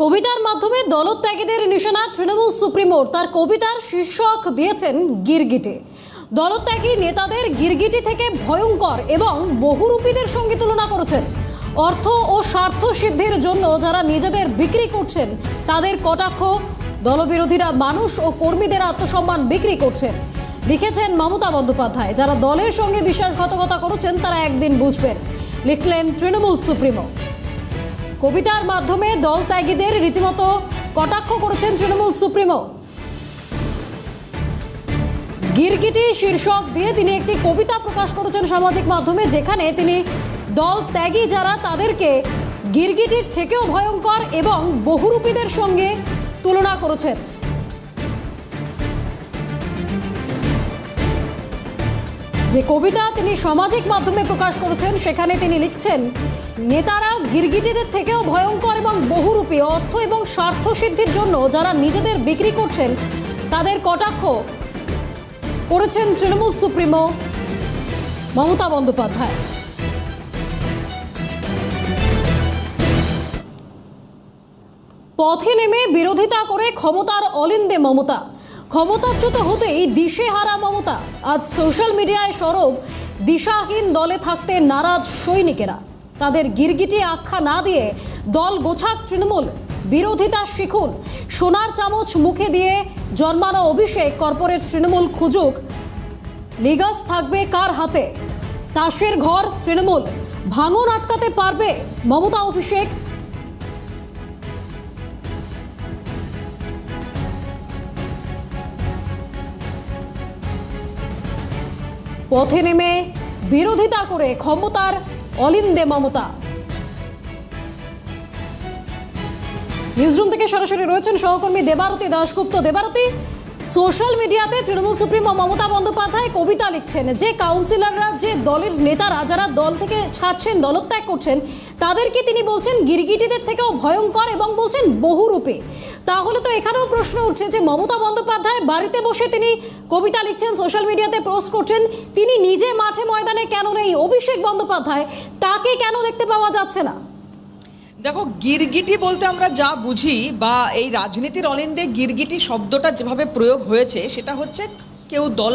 কবিতার মাধ্যমে দলত্যাগীদের নিশানা তৃণমূল সুপ্রিমোর। তার কবিতার শীর্ষক দিয়েছেন গিরগিটি। দলত্যাগী নেতাদের গিরগিটি থেকে ভয়ঙ্কর এবং বহুরূপীদের সঙ্গে তুলনা করেছেন। অর্থ ও স্বার্থ সিদ্ধির জন্য যারা নিজেদের বিক্রি করছেন তাদের কটাক্ষ। দলবিরোধীরা মানুষ ও কর্মীদের আত্মসম্মান বিক্রি করছেন। লিখেছেন মমতা বন্দ্যোপাধ্যায়। যারা দলের সঙ্গে বিশ্বাসঘাতকতা করেছেন তারা একদিন বুঝবেন, লিখলেন তৃণমূল সুপ্রিমো। কবিতার মাধ্যমে দল ত্যাগীদের রীতিমতো কটাক্ষ করেছেন তৃণমূল সুপ্রিমো। গিরগিটি শীর্ষক দিয়ে তিনি একটি কবিতা প্রকাশ করেছেন সামাজিক মাধ্যমে, যেখানে তিনি দল ত্যাগী যারা তাদেরকে গিরগিটির থেকেও ভয়ঙ্কর এবং বহুরূপীদের সঙ্গে তুলনা করেছেন। যে কবিতা তিনি সামাজিক মাধ্যমে প্রকাশ করেছেন সেখানে তিনি লিখছেন, নেতারা গিরগিটিদের থেকেও ভয়ঙ্কর এবং বহুরূপী। অর্থ এবং স্বার্থ সিদ্ধির জন্য যারা নিজেদের বিক্রি করছেন তাদের কটাক্ষ করেছেন তৃণমূল সুপ্রিমো মমতা বন্দ্যোপাধ্যায়। পথে নেমে বিরোধিতা করে ক্ষমতার অলিন্দে মমতা। ক্ষমতাচ্যুত হতেই দিশেহারা মমতা। আজ সোশ্যাল মিডিয়ায় সরব দিশাহীন দলে থাকতে নারাজ সৈনিকেরা। তাদের গিরগিটি আখ্যা না দিয়ে দল গোছাক তৃণমূল। বিরোধিতা শিখুন। সোনার চামচ মুখে দিয়ে জন্মানো অভিষেক কর্পোরেট তৃণমূল খুঁজুক। লিগাস থাকবে কার হাতে? তাসের ঘর তৃণমূল। ভাঙন আটকাতে পারবে মমতা অভিষেক? পথে নেমে বিরোধিতা করে ক্ষমতার অলিন্দে মমতা। নিউজরুম থেকে সরাসরি রয়েছেন সহকর্মী দেবারতী দাশগুপ্ত। দেবারতী, সোশ্যাল মিডিয়াতে তৃণমূল সুপ্রিমো মমতা বন্দ্যোপাধ্যায় কবিতা লিখছেন। যে কাউন্সিলররা, যে দলের নেতারা যারা দল থেকে ছাড়ছেন, দলত্যাগ করছেন, তাদেরকে তিনি বলছেন গিরগিটিদের থেকেও ভয়ঙ্কর এবং বলছেন বহুরূপী। তাহলে তো এখানেও প্রশ্ন উঠছে যে মমতা বন্দ্যোপাধ্যায় বাড়িতে বসে তিনি কবিতা লিখছেন, সোশ্যাল মিডিয়াতে পোস্ট করছেন, তিনি নিজে মাঠে ময়দানে কেন নেই? অভিষেক বন্দ্যোপাধ্যায়, তাকে কেন দেখতে পাওয়া যাচ্ছে না? দেখো, গিরগিটি বলতে আমরা যা বুঝি বা এই রাজনীতির অলিন্দে গিরগিটি শব্দটা যেভাবে প্রয়োগ হয়েছে সেটা হচ্ছে কেউ দল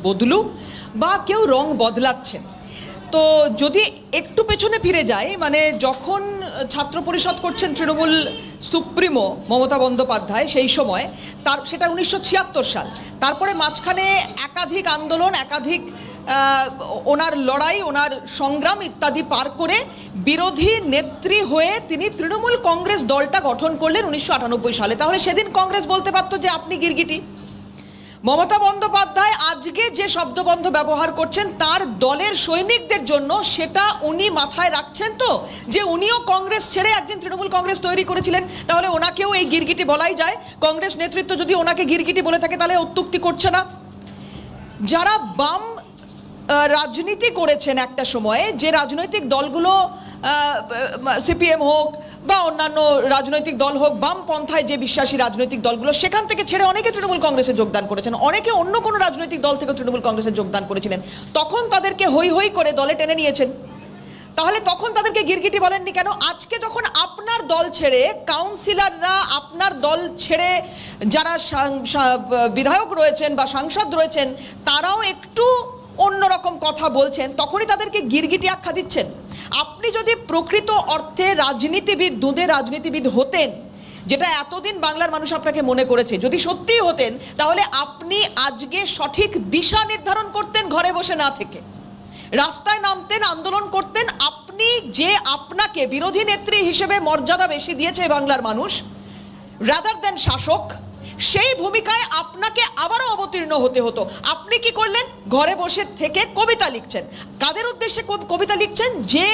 বদলু বা কেউ রং বদলাচ্ছেন। তো যদি একটু পেছনে ফিরে যায়, মানে যখন ছাত্র পরিষদ করছেন তৃণমূল সুপ্রিমো মমতা বন্দ্যোপাধ্যায়, সেই সময় সেটা 1976 সাল। তারপরে মাঝখানে একাধিক আন্দোলন, একাধিক ওনার লড়াই, ওনার সংগ্রাম ইত্যাদি পার করে বিরোধী নেত্রী হয়ে তিনি তৃণমূল কংগ্রেস দলটা গঠন করলেন 1998 সালে। তাহলে সেদিন কংগ্রেস বলতে পারতো যে আপনি গিরগিটি। মমতা বন্দ্যোপাধ্যায় আজকে যে শব্দবন্ধ ব্যবহার করছেন তার দলের সৈনিকদের জন্য, সেটা উনি মাথায় রাখছেন তো যে উনিও কংগ্রেস ছেড়ে একদিন তৃণমূল কংগ্রেস তৈরি করেছিলেন। তাহলে ওনাকেও এই গিরগিটি বলাই যায়। কংগ্রেস নেতৃত্ব যদি ওনাকে গিরগিটি বলে থাকে তাহলে অত্যুক্তি করছে না। যারা বাম রাজনীতি করেছেন একটা সময়ে, যে রাজনৈতিক দলগুলো সিপিএম হোক বা অন্যান্য রাজনৈতিক দল হোক, বামপন্থায় যে বিশ্বাসী রাজনৈতিক দলগুলো, সেখান থেকে ছেড়ে অনেকে তৃণমূল কংগ্রেসে যোগদান করেছেন, অনেকে অন্য কোনো রাজনৈতিক দল থেকে তৃণমূল কংগ্রেসে যোগদান করেছিলেন। তখন তাদেরকে হই হই করে দলে টেনে নিয়েছেন। তাহলে তখন তাদেরকে গিরগিটি বলেননি কেন? আজকে যখন আপনার দল ছেড়ে কাউন্সিলররা, আপনার দল ছেড়ে যারা বিধায়ক রয়েছেন বা সাংসদ রয়েছেন, তারাও একটু অন্যরকম কথা বলছেন, তখনই তাদেরকে গিরগিটি আখ্যা দিচ্ছেন। আপনি যদি প্রকৃত অর্থে রাজনীতিবিদ, দুধে রাজনীতিবিদ হতেন, যেটা এতদিন বাংলার মানুষ আপনাকে মনে করেছে, যদি সত্যিই হতেন, তাহলে আপনি আজকে সঠিক দিশা নির্ধারণ করতেন ঘরে বসে না থেকে, রাস্তায় নামতেন, আন্দোলন করতেন। আপনি যে আপনাকে বিরোধী নেত্রী হিসেবে মর্যাদা বেশি দিয়েছে বাংলার মানুষ, রাদার দেন শাসক, সেই ভূমিকায় আপনাকে আবারও অবতীর্ণ হতে হতো। আপনি কি করলেন? ঘরে বসে থেকে কবিতা লিখছেন। কাদের উদ্দেশ্যে কবিতা লিখছেন? যে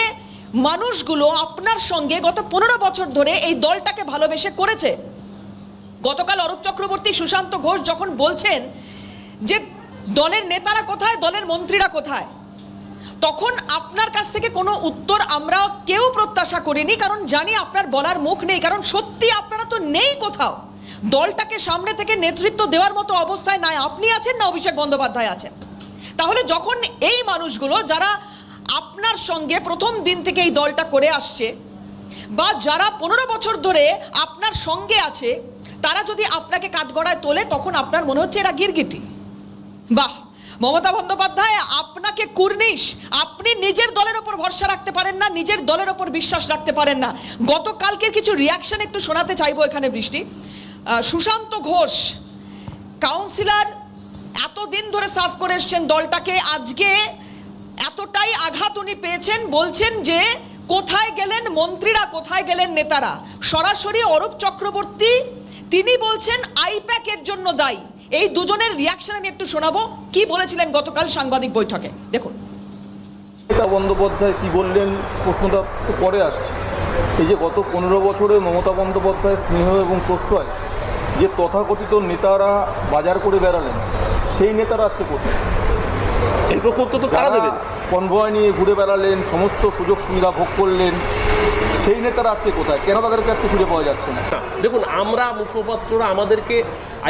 মানুষগুলো আপনার সঙ্গে গত 15 বছর ধরে এই দলটাকে ভালোবেসে করেছে। গতকাল অরূপ চক্রবর্তী, সুশান্ত ঘোষ যখন বলছেন যে দলের নেতারা কোথায়, দলের মন্ত্রীরা কোথায়, তখন আপনার কাছ থেকে কোনো উত্তর আমরা কেউ প্রত্যাশা করিনি, কারণ জানি আপনার বলার মুখ নেই। কারণ সত্যি আপনারা তো নেই কোথাও, দলটাকে সামনে থেকে নেতৃত্ব দেওয়ার মতো অবস্থায় নাই আপনি আছেন, না অভিষেক বন্দ্যোপাধ্যায় আছেন। তাহলে যখন এই মানুষগুলো যারা আপনার সঙ্গে প্রথম দিন থেকে এই দলটা করে আসছে, বা যারা 15 বছর ধরে আপনার সঙ্গে আছে তারা যদি আপনাকে কাঠগড়ায় তোলে তখন আপনার মনে হচ্ছে এরা গিরগিটি। বাহ, মমতা বন্দ্যোপাধ্যায় আপনাকে কুর্নিশ, আপনি নিজের দলের ওপর ভরসা রাখতে পারেন না, নিজের দলের ওপর বিশ্বাস রাখতে পারেন না। গতকালকের কিছু রিয়াকশন একটু শোনাতে চাইবো এখানে বৃষ্টি। সুশান্ত ঘোষ কাউন্সিলর, এতদিন ধরে সাফ করে এসছেন দলটাকে, আজকে এতটাই আঘাত উনি পেয়েছেন, বলছেন যে কোথায় গেলেন মন্ত্রীরা, কোথায় গেলেন নেতারা। সরাসরি অরূপ চক্রবর্তী তিনি বলছেন আইপ্যাকের জন্য দায়ী। এই দুজনের রিয়াকশন আমি একটু শোনাবো, কি বলেছিলেন গতকাল সাংবাদিক বৈঠকে, দেখুন। মমতা বন্দ্যোপাধ্যায় কি বললেন প্রশ্নটা তো পরে আসছে। এই যে গত 15 বছরে মমতা বন্দ্যোপাধ্যায় স্নেহ এবং প্রশ্রয় যে তথাকথিত নেতারা বাজার করে বেড়ালেন, সেই নেতারা আজকে কোথায়? এই প্রশ্ন তো তারা দেবেন। কনভয় নিয়ে ঘুরে বেড়ালেন, সমস্ত সুযোগ সুবিধা ভোগ করলেন, সেই নেতারা আজকে কোথায়? কেন তাদেরকে আজকে খুঁজে পাওয়া যাচ্ছে না? দেখুন, আমরা মুখপাত্ররা আমাদেরকে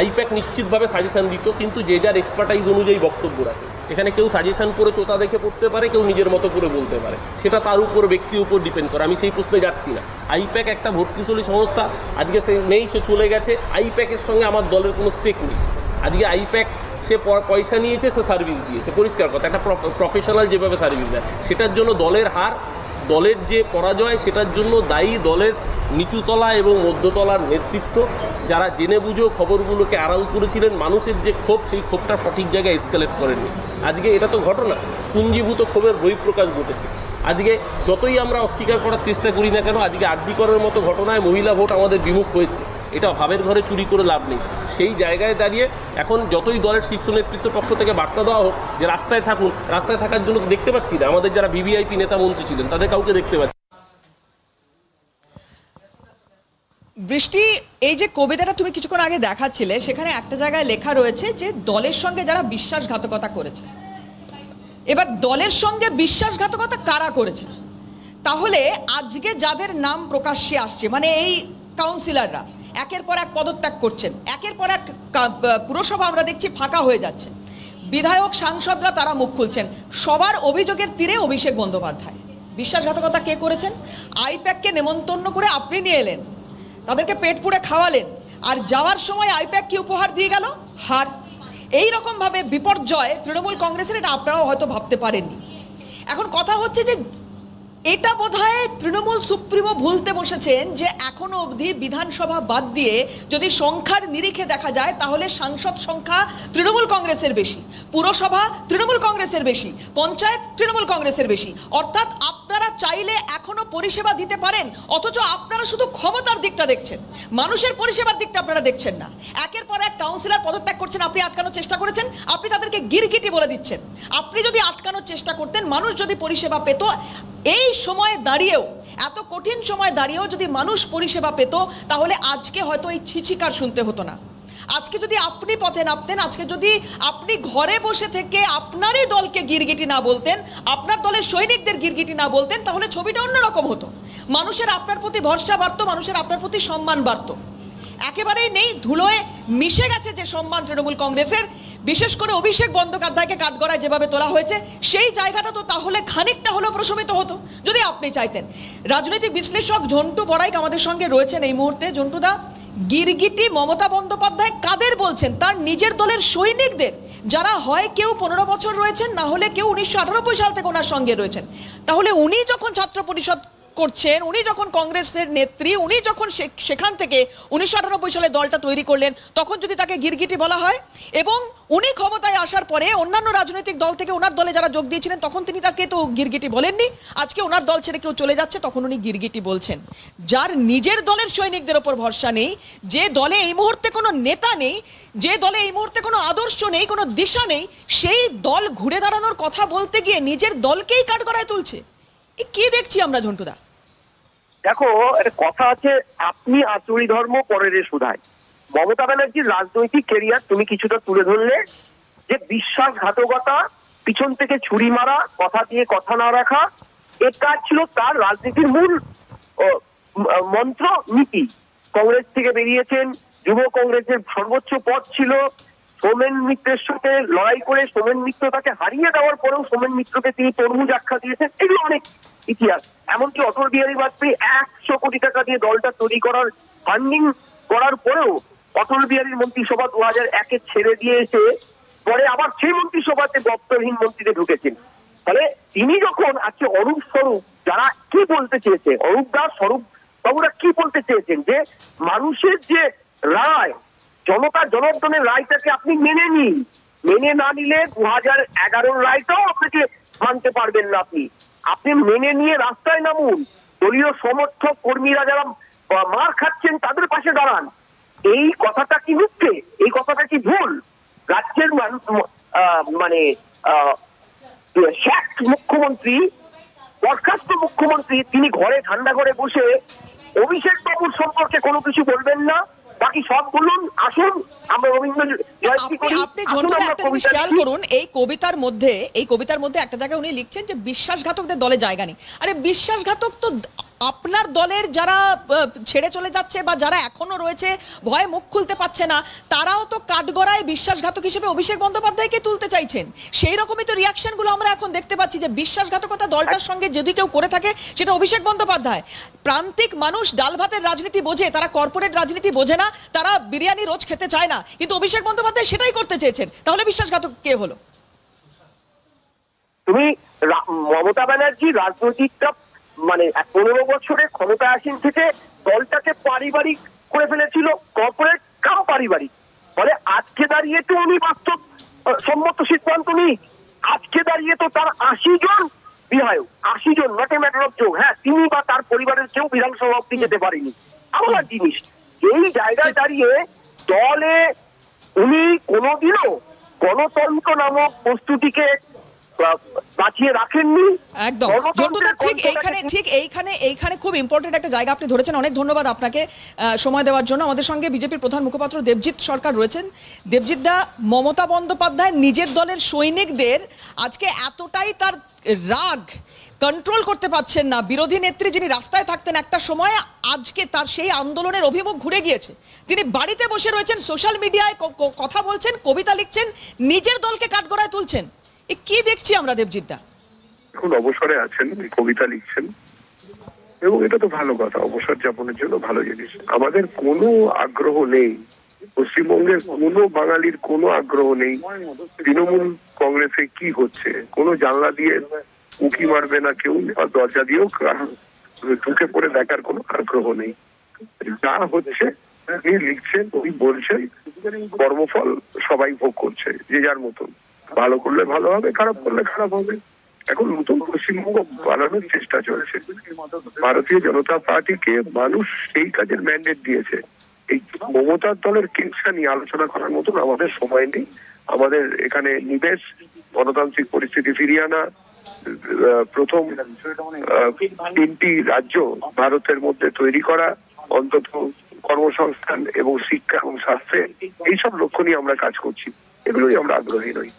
আইপ্যাক নিশ্চিতভাবে সাজেশন দিত, কিন্তু যে যার এক্সপার্টাইজ অনুযায়ী বক্তব্য রাখে। এখানে কেউ সাজেশন করে চোতা দেখে পড়তে পারে, কেউ নিজের মতো করে বলতে পারে, সেটা তার উপর ব্যক্তির উপর ডিপেন্ড করে। আমি সেই প্রশ্নে যাচ্ছি না। আইপ্যাক একটা ভোটকুশলী সংস্থা, আজকে সে নেই, সে চলে গেছে। আইপ্যাকের সঙ্গে আমার দলের কোনো স্টেক নেই। আজকে আইপ্যাক সে পয়সা নিয়েছে, সে সার্ভিস দিয়েছে, পরিষ্কার কথা। একটা প্রফেশনাল যেভাবে সার্ভিস দেয়, সেটার জন্য দলের হার, দলের যে পরাজয়, সেটার জন্য দায়ী দলের নিচুতলা এবং মধ্যতলার নেতৃত্ব, যারা জেনে বুঝে খবরগুলোকে আড়াল করেছিলেন। মানুষের যে ক্ষোভ, সেই ক্ষোভটা সঠিক জায়গায় এসকেলেট করেনি। আজকে এটা তো ঘটনা, পুঞ্জীভূত ক্ষোভের বহিঃপ্রকাশ ঘটেছে। আজকে যতই আমরা অস্বীকার করার চেষ্টা করি না কেন, আজকে আরজি করার মতো ঘটনায় মহিলা ভোট আমাদের বিমুখ হয়েছে। এটা ভাবের ঘরে চুরি করে লাভ নেই। সেই জায়গায় দাঁড়িয়ে এখন যতই দলের শীর্ষ নেতৃত্বের পক্ষ থেকে বার্তা দেওয়া হোক যে রাস্তায় থাকুন, রাস্তায় থাকার জন্য দেখতে পাচ্ছি না। আমাদের যারা ভিভিআইপি নেতা মন্ত্রী ছিলেন, তাদের কাউকে দেখতে পাচ্ছি। বৃষ্টি, এই যে কবিতাটা তুমি কিছুক্ষণ আগে দেখাচ্ছিলে, সেখানে একটা জায়গায় লেখা রয়েছে যে দলের সঙ্গে যারা বিশ্বাসঘাতকতা করেছে। এবার দলের সঙ্গে বিশ্বাসঘাতকতা কারা করেছে? তাহলে আজকে যাদের নাম প্রকাশ্যে আসছে, মানে এই কাউন্সিলররা একের পর এক পদত্যাগ করছেন, একের পর এক পুরসভা আমরা দেখছি ফাঁকা হয়ে যাচ্ছে, বিধায়ক সাংসদরা তারা মুখ খুলছেন, সবার অভিযোগের তীরে অভিষেক বন্দ্যোপাধ্যায়। বিশ্বাসঘাতকতা কে করেছেন? আইপ্যাককে নেমন্তন্ন করে আপনি নিয়ে এলেন, তাদেরকে পেট পুড়ে খাওয়ালেন, আর যাওয়ার সময় আইপ্যাক কি উপহার দিয়ে গেল? হার। এই রকম ভাবে বিপর্যয় তৃণমূল কংগ্রেসের, এটা আপনারাও হয়তো ভাবতে পারেননি। এখন কথা হচ্ছে যে এটা বোধহয় তৃণমূল সুপ্রিমো ভুলতে বসেছেন যে এখনো অবধি বিধানসভা বাদ দিয়ে যদি সংখ্যার নিরিখে দেখা যায়, তাহলে সাংসদ সংখ্যা তৃণমূল কংগ্রেসের বেশি, পুরসভা তৃণমূল কংগ্রেসের বেশি, পঞ্চায়েত তৃণমূল কংগ্রেসের বেশি। অর্থাৎ আপনারা চাইলে এখনো পরিষেবা দিতে পারেন, অথচ আপনারা শুধু ক্ষমতার দিকটা দেখছেন, মানুষের পরিষেবার দিকটা আপনারা দেখছেন না। একের পর এক কাউন্সিলর পদত্যাগ করছেন, আপনি আটকানোর চেষ্টা করেছেন, আপনি তাদেরকে গিরগিটি বলে দিচ্ছেন। আপনি যদি আটকানোর চেষ্টা করতেন, মানুষ যদি পরিষেবা পেত, এই সময়ে দাঁড়িয়েও, এত কঠিন সময় দাঁড়িয়েও যদি মানুষ পরিষেবা পেত, তাহলে আজকে হয়তো এই ছিছিকার শুনতে হতো না। আজকে যদি আপনি পথে নামতেন, আজকে যদি আপনি ঘরে বসে থেকে আপনারই দলকে গিরগিটি না বলতেন, আপনার দলের সৈনিকদের গিরগিটি না বলতেন, তাহলে ছবিটা অন্যরকম হতো। মানুষের আপনার প্রতি ভরসা বাড়তো, মানুষের আপনার প্রতি সম্মান বাড়তো। একেবারেই নেই, ধুলোয় মিশে গেছে যে সম্মান তৃণমূল কংগ্রেসের। বিশেষ করে অভিষেক বন্দ্যোপাধ্যায়কে কাঠগড়ায় যেভাবে তোলা হয়েছে, সেই জায়গাটা তো তাহলে খানিকটা হলেও প্রশমিত হতো যদি আপনি চাইতেন। রাজনৈতিক বিশ্লেষক ঝন্টু বড়াইক আমাদের সঙ্গে রয়েছেন এই মুহূর্তে। ঝন্টুদা, গিরগিটি মমতা বন্দ্যোপাধ্যায় কাদের বলছেন? তার নিজের দলের সৈনিকদের, যারা হয় কেউ 15 বছর রয়েছেন, না হলে কেউ 1998 সাল থেকে ওনার সঙ্গে রয়েছেন। তাহলে উনি যখন ছাত্র পরিষদ করছেন, উনি যখন কংগ্রেসের নেত্রী, উনি যখন সেখান থেকে 1998 সালে দলটা তৈরি করলেন, তখন যদি তাকে গিরগিটি বলা হয়, এবং উনি ক্ষমতায় আসার পরে অন্যান্য রাজনৈতিক দল থেকে ওনার দলে যারা যোগ দিয়েছিলেন, তখন তিনি তাকে তো গিরগিটি বলেননি। আজকে ওনার দল ছেড়ে কেউ চলে যাচ্ছে, তখন উনি গিরগিটি বলছেন। যার নিজের দলের সৈনিকদের ওপর ভরসা নেই, যে দলে এই মুহূর্তে কোনো নেতা নেই, যে দলে এই মুহূর্তে কোনো আদর্শ নেই, কোনো দিশা নেই, সেই দল ঘুরে দাঁড়ানোর কথা বলতে গিয়ে নিজের দলকেই কাঠগড়ায় তুলছে। কি দেখছি আমরা ঝন্টুদা? দেখো, একটা কথা আছে, আপনি আচুরি ধর্ম পরের সুধায়। মমতা ব্যানার্জির রাজনৈতিক কেরিয়ার তুমি কিছুটা তুলে ধরলে, যে বিশ্বাসঘাতকতা, পিছন থেকে ছুরি মারা, কথা দিয়ে কথা না রাখা, এটা ছিল তার রাজনীতির মূল মন্ত্র, নীতি। কংগ্রেস থেকে বেরিয়েছেন, যুব কংগ্রেসের সর্বোচ্চ পদ ছিল, সোমেন মিত্রের সাথে লড়াই করে সোমেন মিত্র তাকে হারিয়ে দেওয়ার পরেও সোমেন মিত্রকে তিনি তরমুজ আখ্যা দিয়েছেন। এগুলো অনেক ইতিহাস। এমনকি অটল বিহারী বাজপেয়ী 100 কোটি টাকা দিয়ে দলটা তৈরি করার ফান্ডিং করার পরেও অটল বিহারীর মন্ত্রিসভা 2001-এ ছেড়ে দিয়ে এসে পরে আবার সেই মন্ত্রিসভাতে দপ্তরহীন মন্ত্রীতে ঢুকেছেন। ফলে তিনি যখন আজকে অরূপ স্বরূপ যারা কি বলতে চেয়েছে, অরূপ দাস স্বরূপ বাবুরা কি বলতে চেয়েছেন যে মানুষের যে রায়, জনতা জনার্দনের রায়টাকে আপনি মেনে নিন, মেনে না নিলে 2011 রায়টাও আপনাকে মানতে পারবেন না। আপনি মেনে নিয়ে রাস্তায় নামুন, দলীয় সমর্থক কর্মীরা যারা মার খাচ্ছেন তাদের পাশে দাঁড়ান। এই কথাটা কি মিথ্যে? এই কথাটা কি ভুল? রাজ্যের মানে শেখ মুখ্যমন্ত্রী, বরখাস্ত মুখ্যমন্ত্রী, তিনি ঘরে ঠান্ডা করে বসে অভিষেক বাবুর সম্পর্কে কোনো কিছু বলবেন না, বাকি সব বলুন, আসুন আমরা রবীন্দ্র জয়ন্তী করি। আপনি ঝন্টুদা একটা জিনিস খেয়াল করুন, এই কবিতার মধ্যে একটা জায়গায় উনি লিখছেন যে বিশ্বাসঘাতকদের দলে জায়গা নেই। আরে বিশ্বাসঘাতক তো আপনার দলের যারা ছেড়ে চলে যাচ্ছে বা যারা এখনো রয়েছে, ভয়ে মুখ খুলতে পারছে না, তারাও তো কাঠগড়ায় বিশ্বাসঘাতক হিসেবে অভিষেক বন্দ্যোপাধ্যায়কে তুলতে চাইছেন। সেই রকমই তো রিয়াকশনগুলো আমরা এখন দেখতে পাচ্ছি যে বিশ্বাসঘাতকতা দলটার সঙ্গে যদি কেউ করে থাকে সেটা অভিষেক বন্দ্যোপাধ্যায়। প্রান্তিক মানুষ ডাল ভাতের রাজনীতি বোঝে, তারা কর্পোরেট রাজনীতি বোঝে না, তারা বিরিয়ানি রোজ খেতে চায় না, কিন্তু অভিষেক বন্দ্যোপাধ্যায় সেটাই করতে চেয়েছেন। তাহলে বিশ্বাসঘাতক কে হলো? তুমি মমতা ব্যানার্জি রাজনৈতিকটা মানে 15 বছরে ক্ষমতা আসীন থেকে দলটাকে পারিবারিক করে ফেলেছিল, কর্পোরেট কাম পারিবারিক। ফলে আজকে দাঁড়িয়ে তো উনি বাস্তব সম্মত সিদ্ধান্ত নেই। আজকে দাঁড়িয়ে তো তার 80 জন বিধায়ক, 80 জন, not a matter of joke, হ্যাঁ তিনি বা তার পরিবারের কেউ বিধানসভা অব্দি যেতে পারেনি। আমার জিনিস এই জায়গায় দাঁড়িয়ে দলে উনি কোনোদিনও গণতন্ত্র নামক বস্তুটিকে বাঁচিয়ে রাখেননি। একদম ঝন্টুদা, ঠিক এইখানে খুব ইম্পর্টেন্ট একটা জায়গা আপনি ধরেছেন। অনেক ধন্যবাদ আপনাকে সময় দেওয়ার জন্য। আমাদের সঙ্গে বিজেপির প্রধান মুখপাত্র দেবজিৎ সরকার রয়েছেন। দেবজিৎ দা, মমতা বন্দ্যোপাধ্যায় নিজের দলের সৈনিকদের আজকে এতটাই তার রাগ কন্ট্রোল করতে পারছেন না, বিরোধী নেত্রী যিনি রাস্তায় থাকতেন একটা সময়, আজকে তার সেই আন্দোলনের অভিমুখ ঘুরে গিয়েছে। তিনি বাড়িতে বসে রয়েছেন, সোশ্যাল মিডিয়ায় কথা বলছেন, কবিতা লিখছেন, নিজের দলকে কাঠগড়ায় তুলছেন। কি দেখছি আমরা দেবজিৎ দা? এখন অবসরে আছেন, কবিতা লিখছেন, এবং এটা তো ভালো কথা, অবসর যাপনের জন্য ভালো জিনিস। আমাদের কোনো আগ্রহ নেই, পশ্চিমবঙ্গের কোনো বাঙালির কোনো আগ্রহ নেই তৃণমূল কংগ্রেসে কি হচ্ছে। কোনো জানলা দিয়ে উঁকি মারবে না কেউ, আর দরজা দিয়েও ঢুকে পড়ে দেখার কোনো আগ্রহ নেই। যা হচ্ছে উনি লিখছেন, উনি বলছেন, কর্মফল সবাই ভোগ করছে যে যার মতন। ভালো করলে ভালো হবে, খারাপ করলে খারাপ হবে। এখন নতুন পশ্চিমবঙ্গ বানানোর চেষ্টা চলছে। ভারতীয় জনতা পার্টিকে মানুষ সেই কাজের ম্যান্ডেট দিয়েছে। এই মমতার দলের কেসটা নিয়ে আলোচনা করার মতন আমাদের সময় নেই। আমাদের এখানে নিবেশ, গণতান্ত্রিক পরিস্থিতি ফিরিয়ে আনা, প্রথম 3টি রাজ্য ভারতের মধ্যে তৈরি করা, অন্তত কর্মসংস্থান এবং শিক্ষা এবং স্বাস্থ্যে এইসব লক্ষ্য নিয়ে আমরা কাজ করছি। এগুলোই আমরা আগ্রহী নই।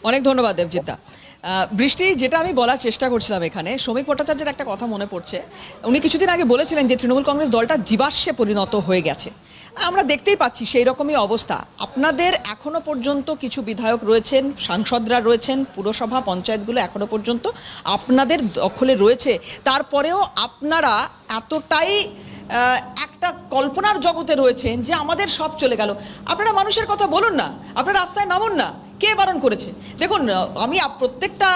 অনেক ধন্যবাদ দেবজিৎ দা। বৃষ্টি, যেটা আমি বলার চেষ্টা করছিলাম, এখানে শ্রমিক ভট্টাচার্যের একটা কথা মনে পড়ছে। উনি কিছুদিন আগে বলেছিলেন যে তৃণমূল কংগ্রেস দলটা জীবাশ্মে পরিণত হয়ে গেছে। আমরা দেখতেই পাচ্ছি সেই রকমই অবস্থা। আপনাদের এখনো পর্যন্ত কিছু বিধায়ক রয়েছেন, সাংসদরা রয়েছেন, পুরসভা পঞ্চায়েতগুলো এখনো পর্যন্ত আপনাদের দখলে রয়েছে। তারপরেও আপনারা এতটাই একটা কল্পনার জগতে রয়েছেন যে আমাদের সব চলে গেল। আপনারা মানুষের কথা বলুন না, আপনারা রাস্তায় নামুন না। কে বারণ করেছে? দেখুন, আমি প্রত্যেকটা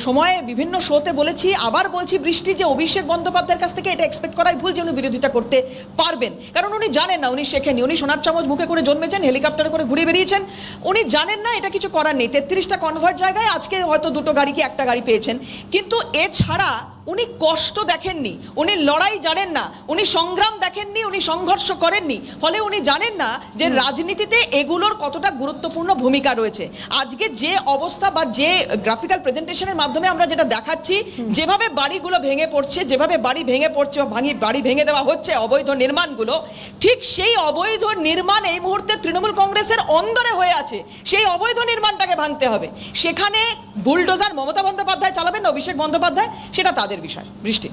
সময়ে বিভিন্ন শোতে বলেছি, আবার বলছি বৃষ্টি, যে অভিষেক বন্দ্যোপাধ্যায়ের কাছ থেকে এটা এক্সপেক্ট করাই ভুল যে উনি বিরোধিতা করতে পারবেন। কারণ উনি জানেন না, উনি শেখেননি। উনি সোনার চামচ মুখে করে জন্মেছেন, হেলিকপ্টারে করে ঘুরে বেরিয়েছেন। উনি জানেন না এটা কিছু করার নেই। 33টা কনভার্ট জায়গায় আজকে হয়তো 2টো গাড়ি কি 1টা গাড়ি পেয়েছেন, কিন্তু এছাড়া উনি কষ্ট দেখেননি, উনি লড়াই জানেন না, উনি সংগ্রাম দেখেননি, উনি সংঘর্ষ করেননি। ফলে উনি জানেন না যে রাজনীতিতে এগুলোর কতটা গুরুত্বপূর্ণ ভূমিকা রয়েছে। আজকে যে অবস্থা বা যে গ্রাফিক্যাল প্রেজেন্টেশনের মাধ্যমে আমরা যেটা দেখাচ্ছি, যেভাবে বাড়িগুলো ভেঙে পড়ছে, যেভাবে বাড়ি ভেঙে পড়ছে বা বাড়ি ভেঙে দেওয়া হচ্ছে, অবৈধ নির্মাণগুলো, ঠিক সেই অবৈধ নির্মাণ এই মুহূর্তে তৃণমূল কংগ্রেসের অন্দরে হয়ে আছে। সেই অবৈধ নির্মাণটাকে ভাঙতে হবে। সেখানে বুলডোজার মমতা বন্দ্যোপাধ্যায় চালাবেন না অভিষেক বন্দ্যোপাধ্যায়, সেটা তাদের বিষয়। বৃষ্টি,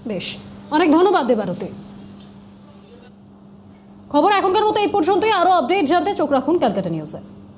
বেশ, অনেক ধন্যবাদ দেবারতী। খবর এখনকার মতো এই পর্যন্তই। আরো আপডেট জানতে চোখ রাখুন ক্যালকাটা নিউজে।